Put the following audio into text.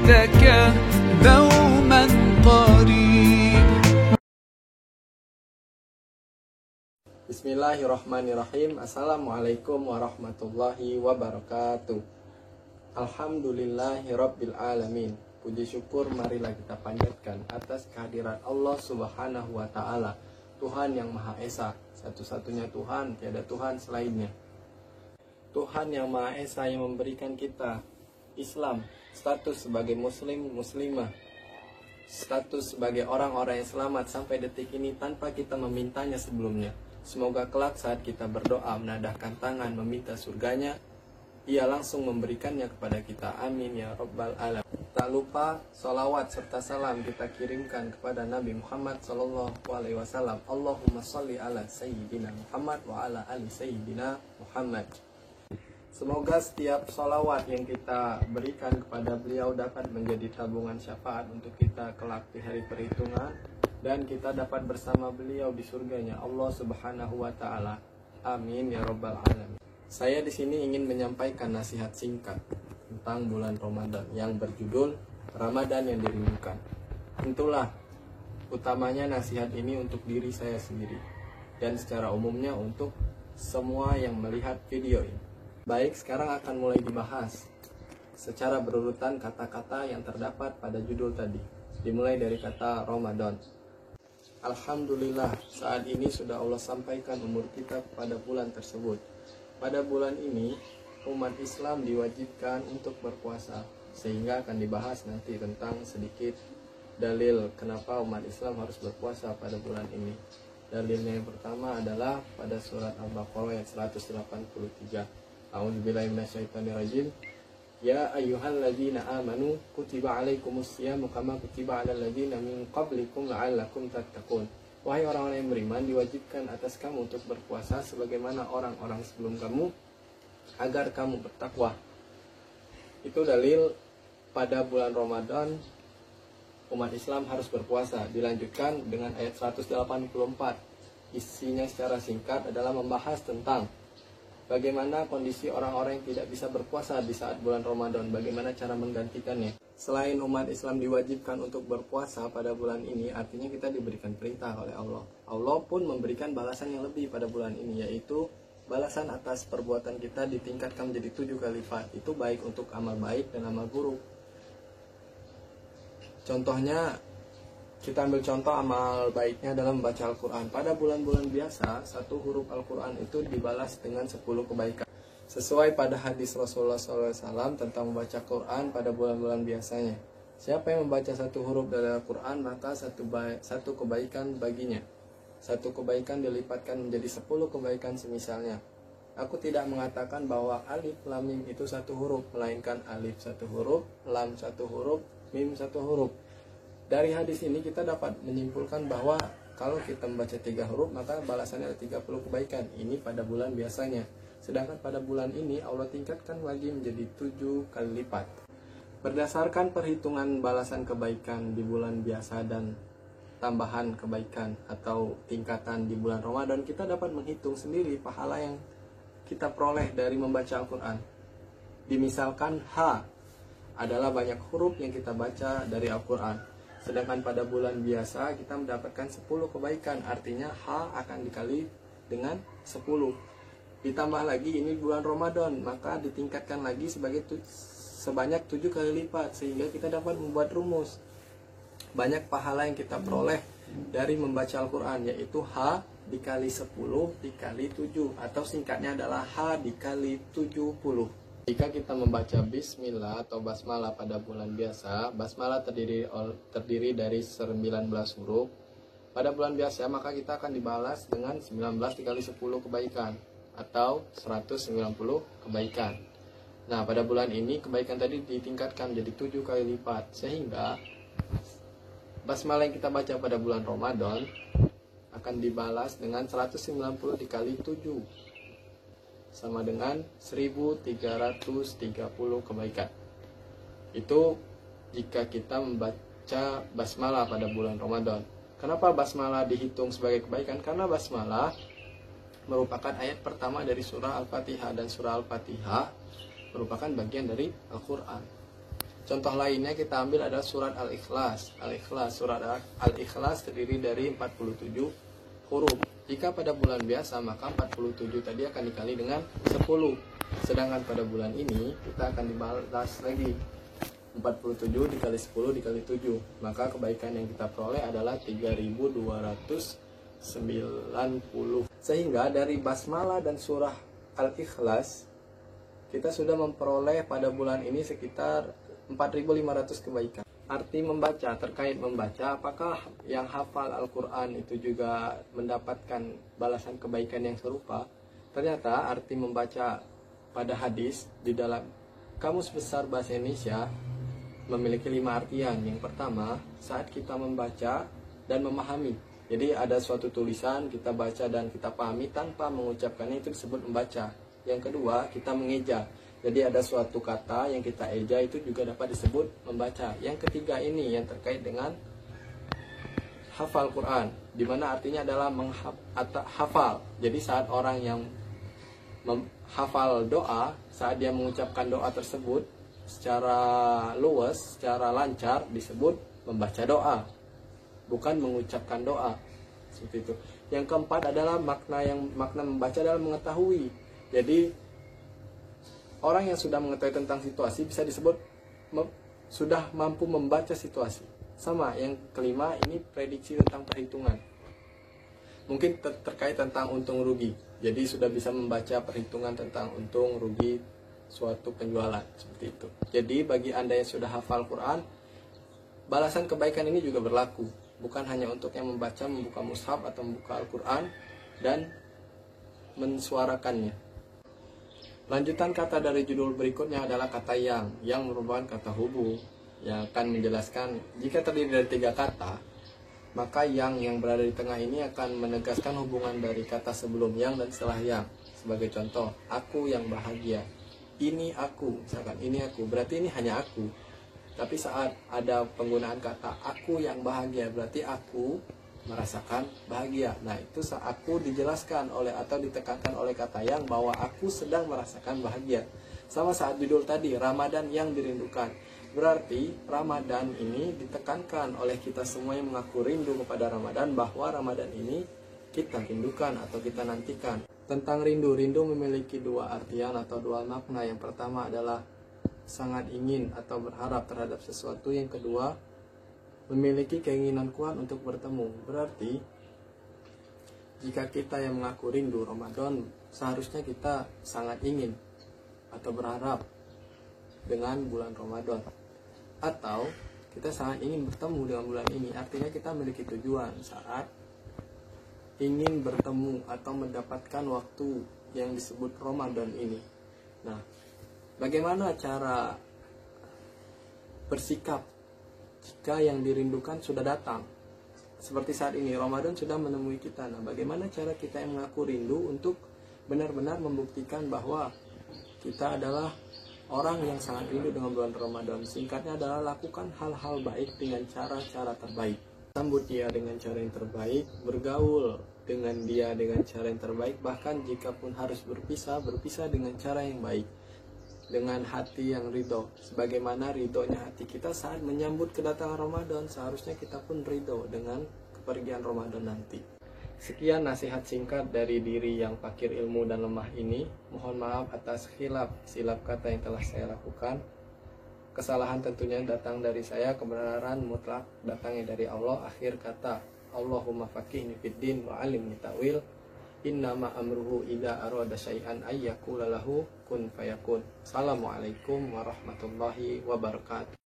لك دوما قريب. Bismillahirrahmanirrahim. Assalamualaikum warahmatullahi wabarakatuh. Alhamdulillahirabbil alamin. Puji syukur marilah kita panjatkan atas kehadiran Allah Subhanahu wa taala, Tuhan yang Maha Esa, satu-satunya Tuhan, tiada Tuhan selainnya. Tuhan yang Maha Esa yang memberikan kita Islam, status sebagai muslim, muslimah, status sebagai orang-orang yang selamat sampai detik ini tanpa kita memintanya sebelumnya. Semoga kelak saat kita berdoa menadahkan tangan meminta surganya, Ia langsung memberikannya kepada kita. Amin ya rabbal alamin. Tak lupa salawat serta salam kita kirimkan kepada Nabi Muhammad SAW. Allahumma salli ala Sayyidina Muhammad wa ala ali Sayyidina Muhammad. Semoga setiap salawat yang kita berikan kepada beliau dapat menjadi tabungan syafaat untuk kita kelak di hari perhitungan, dan kita dapat bersama beliau di surganya Allah Subhanahu wa taala. Amin ya rabbal alamin. Saya di sini ingin menyampaikan nasihat singkat tentang bulan Ramadan yang berjudul Ramadan yang dirindukan. Tentulah utamanya nasihat ini untuk diri saya sendiri dan secara umumnya untuk semua yang melihat video ini. Baik, sekarang akan mulai dibahas secara berurutan kata-kata yang terdapat pada judul tadi. Dimulai dari kata Ramadan. Alhamdulillah, saat ini sudah Allah sampaikan umur kita pada bulan tersebut. Pada bulan ini, umat Islam diwajibkan untuk berpuasa, sehingga akan dibahas nanti tentang sedikit dalil kenapa umat Islam harus berpuasa pada bulan ini. Dalilnya yang pertama adalah pada surat Al-Baqarah ayat 183. A'udzubillahi minasyaitonirrajim. Ya ayyuhalladzina amanu kutiba alaikumusyamu kama kutiba alal ladzina min qablikum la'allakum tattaqun. Wahai orang-orang yang beriman, diwajibkan atas kamu untuk berpuasa sebagaimana orang-orang sebelum kamu, agar kamu bertakwa. Itu dalil pada bulan Ramadan umat Islam harus berpuasa. Dilanjutkan dengan ayat 184. Isinya secara singkat adalah membahas tentang bagaimana kondisi orang-orang yang tidak bisa berpuasa di saat bulan Ramadan, bagaimana cara menggantikannya. Selain umat Islam diwajibkan untuk berpuasa pada bulan ini, artinya kita diberikan perintah oleh Allah. Allah pun memberikan balasan yang lebih pada bulan ini, yaitu balasan atas perbuatan kita ditingkatkan menjadi 7 kali lipat. Itu baik untuk amal baik dan amal buruk. Contohnya, kita ambil contoh amal baiknya dalam membaca Al-Quran. Pada bulan-bulan biasa, satu huruf Al-Quran itu dibalas dengan 10 kebaikan. Sesuai pada hadis Rasulullah SAW tentang membaca Quran pada bulan-bulan biasanya. Siapa yang membaca satu huruf dari Al-Quran, maka satu kebaikan baginya. Satu kebaikan dilipatkan menjadi 10 kebaikan semisalnya. Aku tidak mengatakan bahwa alif lam mim itu satu huruf, melainkan alif satu huruf, lam satu huruf, mim satu huruf. Dari hadis ini kita dapat menyimpulkan bahwa kalau kita membaca 3 huruf maka balasannya ada 30 kebaikan. Ini pada bulan biasanya. Sedangkan pada bulan ini Allah tingkatkan lagi menjadi 7 kali lipat. Berdasarkan perhitungan balasan kebaikan di bulan biasa dan tambahan kebaikan atau tingkatan di bulan Ramadan, kita dapat menghitung sendiri pahala yang kita peroleh dari membaca Al-Quran. Dimisalkan H adalah banyak huruf yang kita baca dari Al-Quran. Sedangkan pada bulan biasa kita mendapatkan 10 kebaikan, artinya H akan dikali dengan 10. Ditambah lagi ini bulan Ramadan, maka ditingkatkan lagi sebanyak 7 kali lipat, sehingga kita dapat membuat rumus. Banyak pahala yang kita peroleh dari membaca Al-Quran, yaitu H dikali 10 dikali 7, atau singkatnya adalah H dikali 70. Jika kita membaca Bismillah atau Basmalah pada bulan biasa, Basmalah terdiri dari 19 huruf. Pada bulan biasa maka kita akan dibalas dengan 19 dikali 10 kebaikan, atau 190 kebaikan. Nah, pada bulan ini kebaikan tadi ditingkatkan jadi 7 kali lipat, sehingga Basmalah yang kita baca pada bulan Ramadan akan dibalas dengan 190 dikali 7, sama dengan 1330 kebaikan. Itu jika kita membaca Basmalah pada bulan Ramadan. Kenapa Basmalah dihitung sebagai kebaikan? Karena Basmalah merupakan ayat pertama dari surah Al-Fatihah, dan surah Al-Fatihah merupakan bagian dari Al-Quran. Contoh lainnya kita ambil adalah surat Al-Ikhlas. Surat Al-Ikhlas terdiri dari 47 huruf. Jika pada bulan biasa maka 47 tadi akan dikali dengan 10. Sedangkan pada bulan ini kita akan dibalas lagi 47 dikali 10 dikali 7. Maka kebaikan yang kita peroleh adalah 3290. Sehingga dari basmalah dan surah Al-Ikhlas kita sudah memperoleh pada bulan ini sekitar 4.500 kebaikan. Arti membaca, terkait membaca, apakah yang hafal Al-Quran itu juga mendapatkan balasan kebaikan yang serupa? Ternyata arti membaca pada hadis di dalam Kamus Besar Bahasa Indonesia memiliki 5 artian. Yang pertama, saat kita membaca dan memahami. Jadi ada suatu tulisan, kita baca dan kita pahami tanpa mengucapkannya, itu disebut membaca. Yang kedua, kita mengeja. Jadi ada suatu kata yang kita eja, itu juga dapat disebut membaca. Yang ketiga ini yang terkait dengan hafal Quran, di mana artinya adalah hafal. Jadi saat orang yang hafal doa, saat dia mengucapkan doa tersebut secara luas, secara lancar, disebut membaca doa, bukan mengucapkan doa. Seperti itu. Yang keempat adalah makna membaca adalah mengetahui. Jadi orang yang sudah mengetahui tentang situasi bisa disebut sudah mampu membaca situasi. Sama, yang kelima ini prediksi tentang perhitungan. Mungkin terkait tentang untung rugi. Jadi sudah bisa membaca perhitungan tentang untung rugi suatu penjualan, seperti itu. Jadi bagi Anda yang sudah hafal Quran, balasan kebaikan ini juga berlaku. Bukan hanya untuk yang membuka mushaf atau membuka Al-Quran dan mensuarakannya. Lanjutan kata dari judul berikutnya adalah kata yang merupakan kata hubung, yang akan menjelaskan jika terdiri dari 3 kata, maka yang berada di tengah ini akan menegaskan hubungan dari kata sebelum yang dan setelah yang. Sebagai contoh, aku yang bahagia, ini aku, misalkan ini aku, berarti ini hanya aku. Tapi saat ada penggunaan kata aku yang bahagia, berarti aku merasakan bahagia. Nah, itu saat aku dijelaskan oleh atau ditekankan oleh kata yang bahwa aku sedang merasakan bahagia. Sama saat judul tadi, Ramadan yang dirindukan. Berarti Ramadan ini ditekankan oleh kita semua yang mengaku rindu kepada Ramadan, bahwa Ramadan ini kita rindukan atau kita nantikan. Tentang rindu memiliki 2 artian atau 2 makna. Yang pertama adalah sangat ingin atau berharap terhadap sesuatu. Yang kedua, memiliki keinginan kuat untuk bertemu. Berarti jika kita yang mengaku rindu Ramadan, seharusnya kita sangat ingin atau berharap dengan bulan Ramadan, atau kita sangat ingin bertemu dengan bulan ini. Artinya kita memiliki tujuan saat ingin bertemu atau mendapatkan waktu yang disebut Ramadan ini. Nah, bagaimana cara bersikap jika yang dirindukan sudah datang? Seperti saat ini, Ramadan sudah menemui kita. Nah, bagaimana cara kita yang mengaku rindu untuk benar-benar membuktikan bahwa kita adalah orang yang sangat rindu dengan bulan Ramadan? Singkatnya adalah lakukan hal-hal baik dengan cara-cara terbaik. Sambut dia dengan cara yang terbaik, bergaul dengan dia dengan cara yang terbaik, bahkan jika pun harus berpisah dengan cara yang baik, dengan hati yang ridho. Sebagaimana ridhonya hati kita saat menyambut kedatangan Ramadan, seharusnya kita pun ridho dengan kepergian Ramadan nanti. Sekian nasihat singkat dari diri yang fakir ilmu dan lemah ini. Mohon maaf atas silap kata yang telah saya lakukan. Kesalahan tentunya datang dari saya, kebenaran mutlak datangnya dari Allah. Akhir kata, Allahumma faqihni fiddin wa alimni ta'wil. Innama amruhu idza arada syai'an ay yaqula lahu kun fayakun. Assalamualaikum warahmatullahi wabarakatuh.